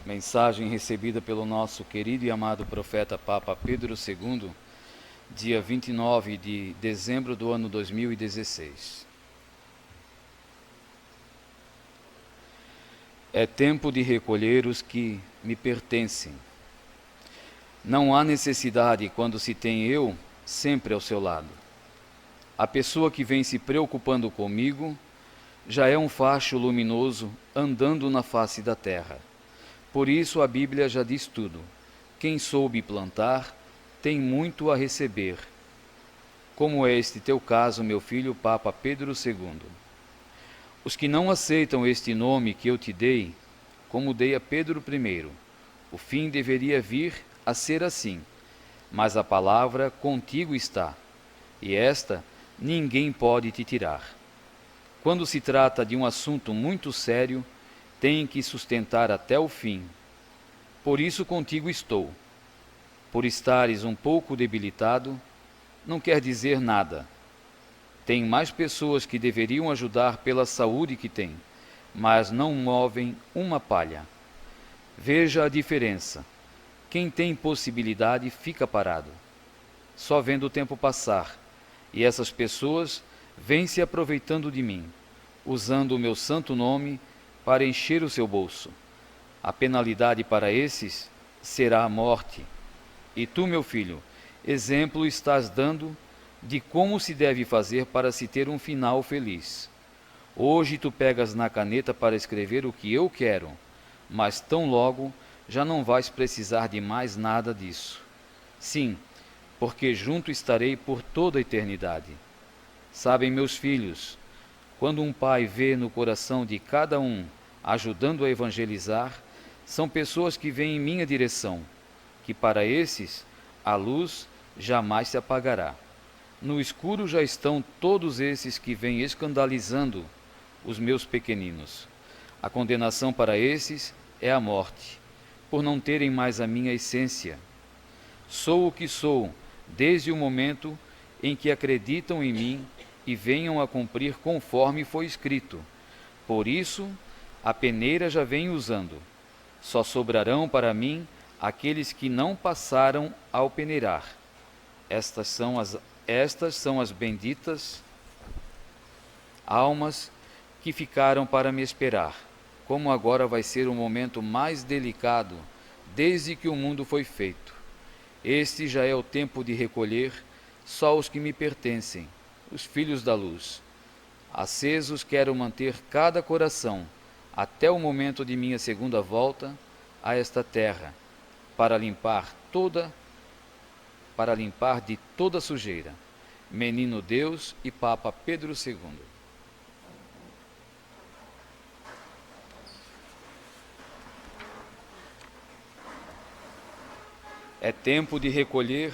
Mensagem recebida pelo nosso querido e amado profeta Papa Pedro II, dia 29 de dezembro do ano 2016. É tempo de recolher os que me pertencem. Não há necessidade quando se tem eu sempre ao seu lado. A pessoa que vem se preocupando comigo já é um facho luminoso andando na face da terra. Por isso a Bíblia já diz tudo. Quem soube plantar tem muito a receber. Como é este teu caso, meu filho Papa Pedro II. Os que não aceitam este nome que eu te dei, como dei a Pedro I, o fim deveria vir a ser assim, mas a palavra contigo está, e esta ninguém pode te tirar. Quando se trata de um assunto muito sério, tem que sustentar até o fim. Por isso contigo estou. Por estares um pouco debilitado, não quer dizer nada. Tem mais pessoas que deveriam ajudar pela saúde que têm, mas não movem uma palha. Veja a diferença. Quem tem possibilidade fica parado, só vendo o tempo passar, e essas pessoas vêm se aproveitando de mim, usando o meu santo nome para encher o seu bolso. A penalidade para esses será a morte. E tu, meu filho, exemplo estás dando de como se deve fazer para se ter um final feliz. Hoje tu pegas na caneta para escrever o que eu quero, mas tão logo já não vais precisar de mais nada disso. Sim, porque junto estarei por toda a eternidade. Sabem, meus filhos, quando um pai vê no coração de cada um ajudando a evangelizar, são pessoas que vêm em minha direção, que para esses a luz jamais se apagará. No escuro já estão todos esses que vêm escandalizando os meus pequeninos. A condenação para esses é a morte, por não terem mais a minha essência. Sou o que sou, desde o momento em que acreditam em mim e venham a cumprir conforme foi escrito. Por isso, a peneira já vem usando. Só sobrarão para mim aqueles que não passaram ao peneirar. Estas são as benditas almas que ficaram para me esperar. Como agora vai ser o momento mais delicado desde que o mundo foi feito. Este já é o tempo de recolher só os que me pertencem, os filhos da luz. Acesos quero manter cada coração até o momento de minha segunda volta a esta terra, para limpar de toda sujeira. Menino Deus e Papa Pedro II. É tempo de recolher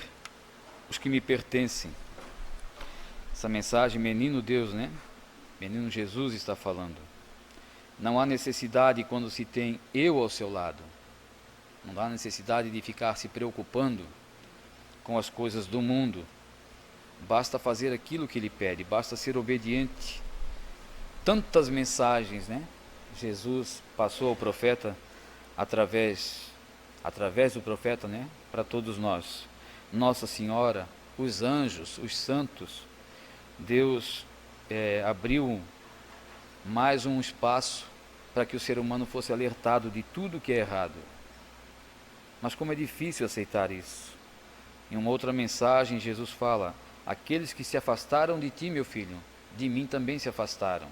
os que me pertencem. Essa mensagem, Menino Deus, né? Menino Jesus está falando. Não há necessidade quando se tem eu ao seu lado. Não há necessidade de ficar se preocupando com as coisas do mundo. Basta fazer aquilo que ele pede, basta ser obediente. Tantas mensagens, né? Jesus passou ao profeta através do profeta, né? Para todos nós. Nossa Senhora, os anjos, os santos. Deus abriu mais um espaço para que o ser humano fosse alertado de tudo que é errado. Mas como é difícil aceitar isso. Em uma outra mensagem, Jesus fala: aqueles que se afastaram de ti, meu filho, de mim também se afastaram.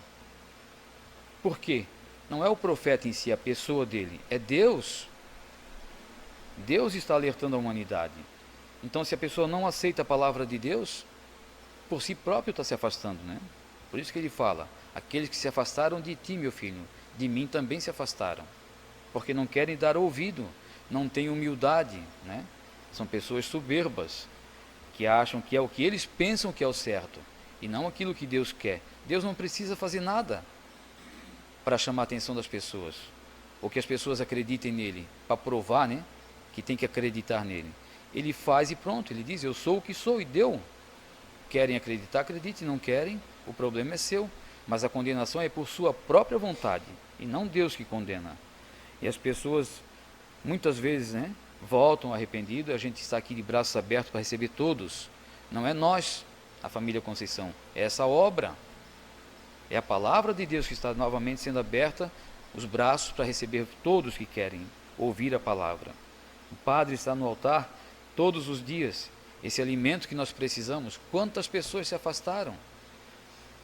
Por quê? Não é o profeta em si, a pessoa dele, é Deus. Deus está alertando a humanidade. Então, se a pessoa não aceita a palavra de Deus, por si próprio está se afastando, né? Por isso que ele fala: aqueles que se afastaram de ti, meu filho, de mim também se afastaram. Porque não querem dar ouvido, não têm humildade, né? São pessoas soberbas, que acham que é o que eles pensam que é o certo, e não aquilo que Deus quer. Deus não precisa fazer nada para chamar a atenção das pessoas, ou que as pessoas acreditem nele, para provar, né, que tem que acreditar nele. Ele faz e pronto, ele diz: eu sou o que sou, e deu. Querem acreditar, acreditem, não querem, o problema é seu, mas a condenação é por sua própria vontade, e não Deus que condena. E as pessoas muitas vezes, né, voltam arrependidos, a gente está aqui de braços abertos para receber todos. Não é nós, a família Conceição, é essa obra, é a palavra de Deus que está novamente sendo aberta, os braços para receber todos que querem ouvir a palavra. O Padre está no altar todos os dias, esse alimento que nós precisamos. Quantas pessoas se afastaram?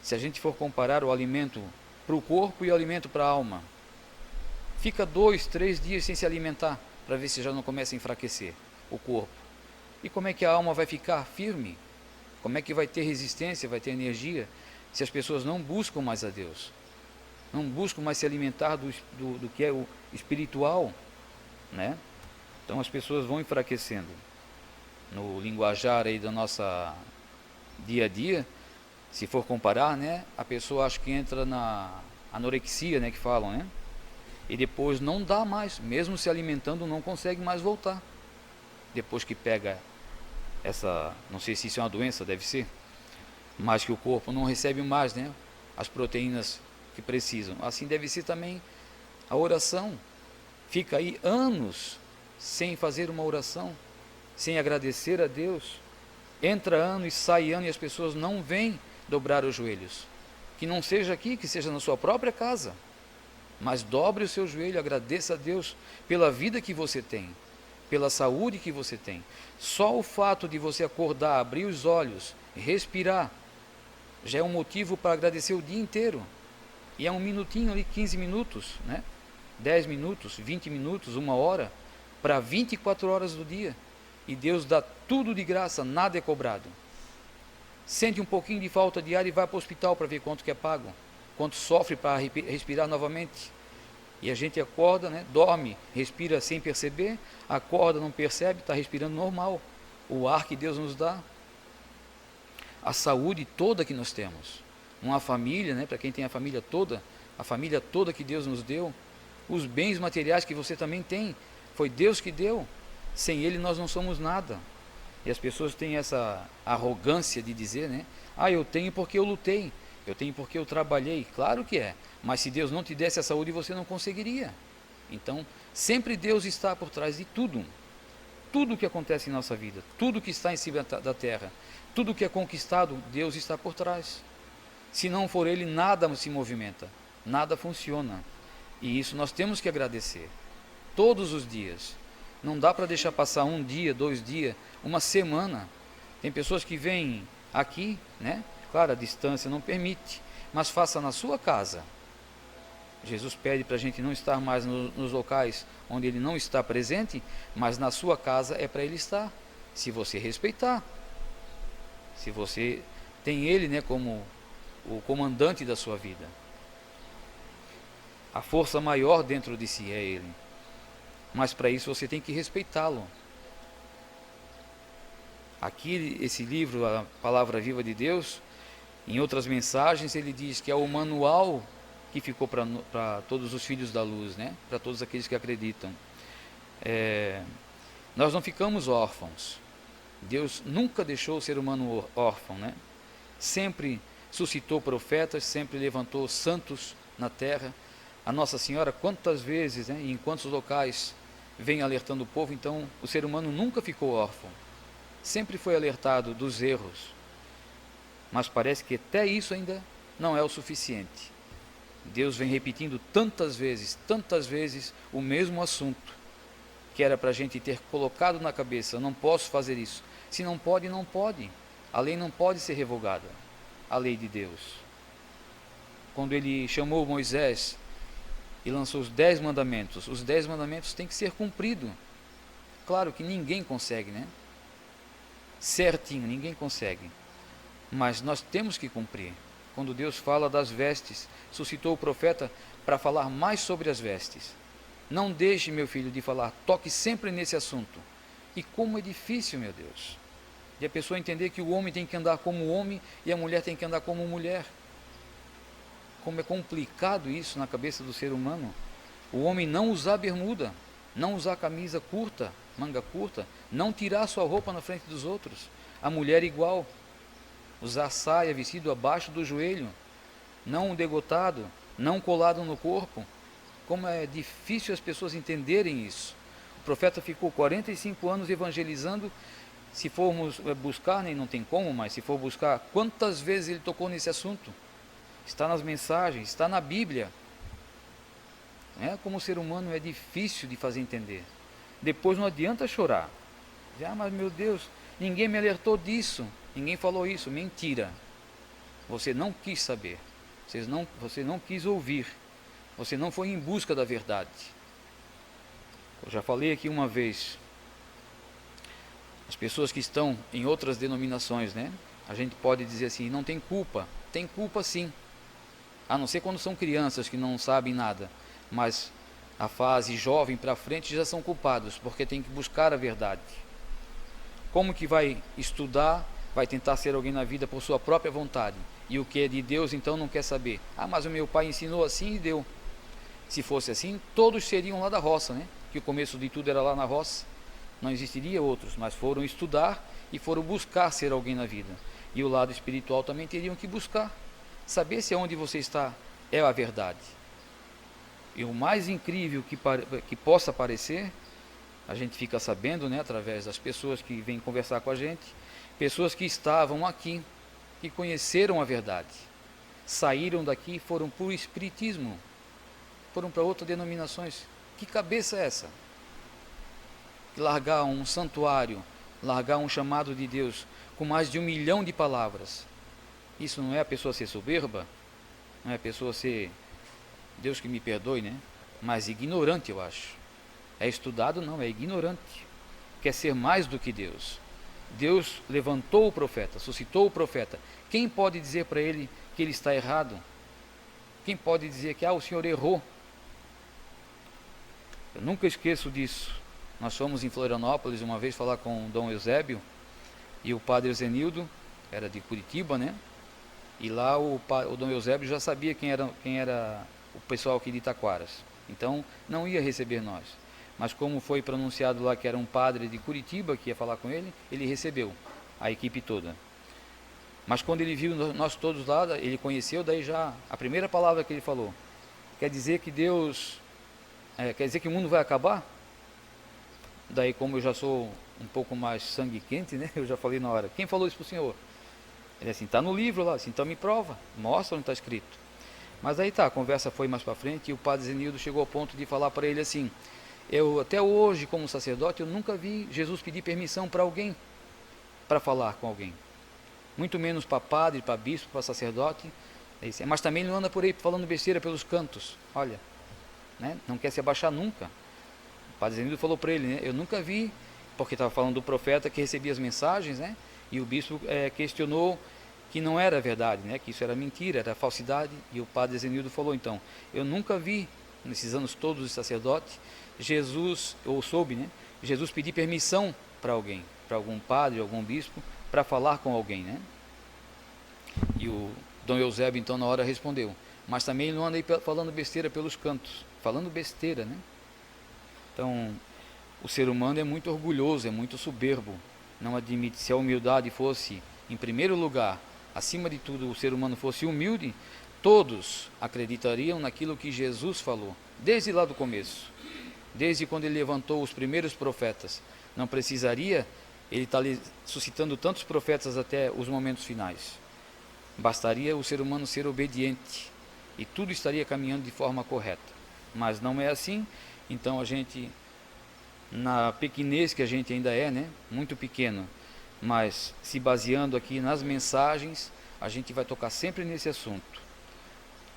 Se a gente for comparar o alimento para o corpo e o alimento para a alma, fica 2, 3 dias sem se alimentar, para ver se já não começa a enfraquecer o corpo. E como é que a alma vai ficar firme? Como é que vai ter resistência, vai ter energia, se as pessoas não buscam mais a Deus? Não buscam mais se alimentar do que é o espiritual, né? Então as pessoas vão enfraquecendo. No linguajar aí da nossa dia a dia, se for comparar, né, a pessoa acha que entra na anorexia, né, que falam, né? E depois não dá mais, mesmo se alimentando, não consegue mais voltar. Depois que pega essa, não sei se isso é uma doença, deve ser, mas que o corpo não recebe mais, né, as proteínas que precisam. Assim deve ser também a oração. Fica aí anos sem fazer uma oração, sem agradecer a Deus. Entra ano e sai ano e as pessoas não vêm dobrar os joelhos. Que não seja aqui, que seja na sua própria casa. Mas dobre o seu joelho, agradeça a Deus pela vida que você tem, pela saúde que você tem. Só o fato de você acordar, abrir os olhos, respirar, já é um motivo para agradecer o dia inteiro. E é um minutinho ali, 15 minutos, né? 10 minutos, 20 minutos, 1 hora, para 24 horas do dia. E Deus dá tudo de graça, nada é cobrado. Sente um pouquinho de falta de ar e vai para o hospital para ver quanto que é pago, quanto sofre para respirar novamente. E a gente acorda, né, dorme, respira sem perceber, acorda, não percebe, está respirando normal. O ar que Deus nos dá, a saúde toda que nós temos, uma família, né, para quem tem a família toda que Deus nos deu, os bens materiais que você também tem, foi Deus que deu, sem Ele nós não somos nada. E as pessoas têm essa arrogância de dizer, né, eu tenho porque eu lutei, eu tenho porque eu trabalhei. Claro que é, mas se Deus não te desse a saúde, você não conseguiria. Então, sempre Deus está por trás de tudo. Tudo que acontece em nossa vida, tudo que está em cima da terra, tudo que é conquistado, Deus está por trás. Se não for Ele, nada se movimenta, nada funciona. E isso nós temos que agradecer, todos os dias. Não dá para deixar passar 1 dia, 2 dias, uma semana. Tem pessoas que vêm aqui, né? Claro, a distância não permite, mas faça na sua casa. Jesus pede para a gente não estar mais nos locais onde Ele não está presente, mas na sua casa é para Ele estar, se você respeitar. Se você tem Ele, né, como o comandante da sua vida. A força maior dentro de si é Ele. Mas para isso você tem que respeitá-lo. Aqui, esse livro, a Palavra Viva de Deus, em outras mensagens, ele diz que é o manual que ficou para todos os filhos da luz, né? Para todos aqueles que acreditam. Nós não ficamos órfãos. Deus nunca deixou o ser humano órfão, né? Sempre suscitou profetas, sempre levantou santos na terra. A Nossa Senhora, quantas vezes, né, em quantos locais vem alertando o povo. Então o ser humano nunca ficou órfão, sempre foi alertado dos erros, mas parece que até isso ainda não é o suficiente. Deus vem repetindo tantas vezes o mesmo assunto, que era para a gente ter colocado na cabeça: não posso fazer isso. Se não pode, não pode. A lei não pode ser revogada, a lei de Deus. Quando ele chamou Moisés e lançou os 10 mandamentos, os 10 mandamentos têm que ser cumpridos. Claro que ninguém consegue, né? Certinho, ninguém consegue. Mas nós temos que cumprir. Quando Deus fala das vestes, suscitou o profeta para falar mais sobre as vestes. Não deixe, meu filho, de falar, toque sempre nesse assunto. E como é difícil, meu Deus, de a pessoa entender que o homem tem que andar como homem e a mulher tem que andar como mulher. Como é complicado isso na cabeça do ser humano. O homem não usar bermuda, não usar camisa curta, manga curta, não tirar sua roupa na frente dos outros. A mulher igual, usar saia, vestido abaixo do joelho, não degotado, não colado no corpo. Como é difícil as pessoas entenderem isso. profeta ficou 45 anos evangelizando. Se formos buscar, nem não tem como, mas se for buscar, quantas vezes ele tocou nesse assunto? Está nas mensagens, está na Bíblia. Como ser humano é difícil de fazer entender. Depois não adianta chorar. Mas meu Deus, ninguém me alertou disso, ninguém falou isso. Mentira. Você não quis saber, você não quis ouvir, você não foi em busca da verdade. Eu já falei aqui uma vez, as pessoas que estão em outras denominações, a gente pode dizer assim, não tem culpa. Tem culpa sim, a não ser quando são crianças que não sabem nada, mas a fase jovem para frente já são culpados, porque tem que buscar a verdade. Como que vai estudar, vai tentar ser alguém na vida por sua própria vontade, e o que é de Deus então não quer saber? Mas o meu pai ensinou assim e deu. Se fosse assim, todos seriam lá da roça, que o começo de tudo era lá na roça, não existiria outros, mas foram estudar e foram buscar ser alguém na vida. E o lado espiritual também teriam que buscar, saber se onde você está é a verdade. E o mais incrível que possa parecer, a gente fica sabendo, através das pessoas que vêm conversar com a gente, pessoas que estavam aqui, que conheceram a verdade, saíram daqui e foram para o espiritismo, foram para outras denominações. Que cabeça é essa? Largar um santuário, largar um chamado de Deus com mais de 1 milhão de palavras, isso não é a pessoa ser soberba? Não é a pessoa ser, Deus que me perdoe, mas ignorante, eu acho. É estudado? Não, é ignorante. Quer ser mais do que Deus. Deus levantou o profeta, suscitou o profeta. Quem pode dizer para ele que ele está errado? Quem pode dizer que o Senhor errou? Eu nunca esqueço disso. Nós fomos em Florianópolis uma vez falar com o Dom Eusébio, e o padre Zenildo, era de Curitiba, e lá o Dom Eusébio já sabia quem era o pessoal aqui de Itaquaras, então não ia receber nós. Mas como foi pronunciado lá que era um padre de Curitiba que ia falar com ele, ele recebeu a equipe toda. Mas quando ele viu nós todos lá, ele conheceu, daí já a primeira palavra que ele falou, quer dizer que Deus, quer dizer que o mundo vai acabar? Daí, como eu já sou um pouco mais sangue quente, eu já falei na hora, quem falou isso para o senhor? Ele assim, está no livro lá, assim, então me prova, mostra onde está escrito. Mas aí a conversa foi mais para frente, e o padre Zenildo chegou ao ponto de falar para ele assim, eu até hoje como sacerdote, eu nunca vi Jesus pedir permissão para alguém, para falar com alguém, muito menos para padre, para bispo, para sacerdote. Mas também ele não anda por aí falando besteira pelos cantos, olha, não quer se abaixar nunca. O padre Zenildo falou para ele, eu nunca vi, porque estava falando do profeta que recebia as mensagens, e o bispo questionou que não era verdade, que isso era mentira, era falsidade, e o padre Zenildo falou então, eu nunca vi, nesses anos todos de sacerdote, Jesus pedir permissão para alguém, para algum padre, algum bispo, para falar com alguém, E o Dom Eusébio então na hora respondeu, mas também ele não anda aí falando besteira pelos cantos, falando besteira, Então, o ser humano é muito orgulhoso, é muito soberbo, não admite. Se a humildade fosse em primeiro lugar, acima de tudo o ser humano fosse humilde, todos acreditariam naquilo que Jesus falou, desde lá do começo, desde quando ele levantou os primeiros profetas. Não precisaria ele estar suscitando tantos profetas até os momentos finais. Bastaria o ser humano ser obediente e tudo estaria caminhando de forma correta. Mas não é assim, então a gente, na pequenez que a gente ainda é, muito pequeno, mas se baseando aqui nas mensagens, a gente vai tocar sempre nesse assunto.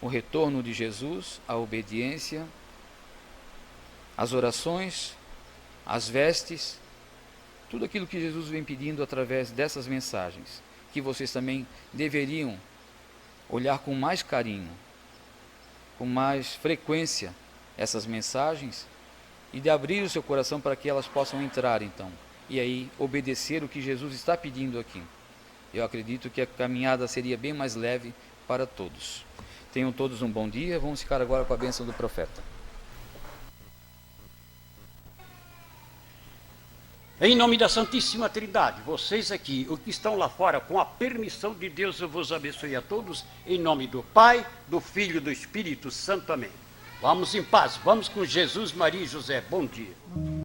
O retorno de Jesus, a obediência, as orações, as vestes, tudo aquilo que Jesus vem pedindo através dessas mensagens, que vocês também deveriam olhar com mais carinho, com mais frequência essas mensagens, e de abrir o seu coração para que elas possam entrar então, e aí obedecer o que Jesus está pedindo aqui. Eu acredito que a caminhada seria bem mais leve para todos. Tenham todos um bom dia. Vamos ficar agora com a bênção do profeta. Em nome da Santíssima Trindade, vocês aqui, os que estão lá fora, com a permissão de Deus, eu vos abençoe a todos, em nome do Pai, do Filho e do Espírito Santo. Amém. Vamos em paz, vamos com Jesus, Maria e José. Bom dia.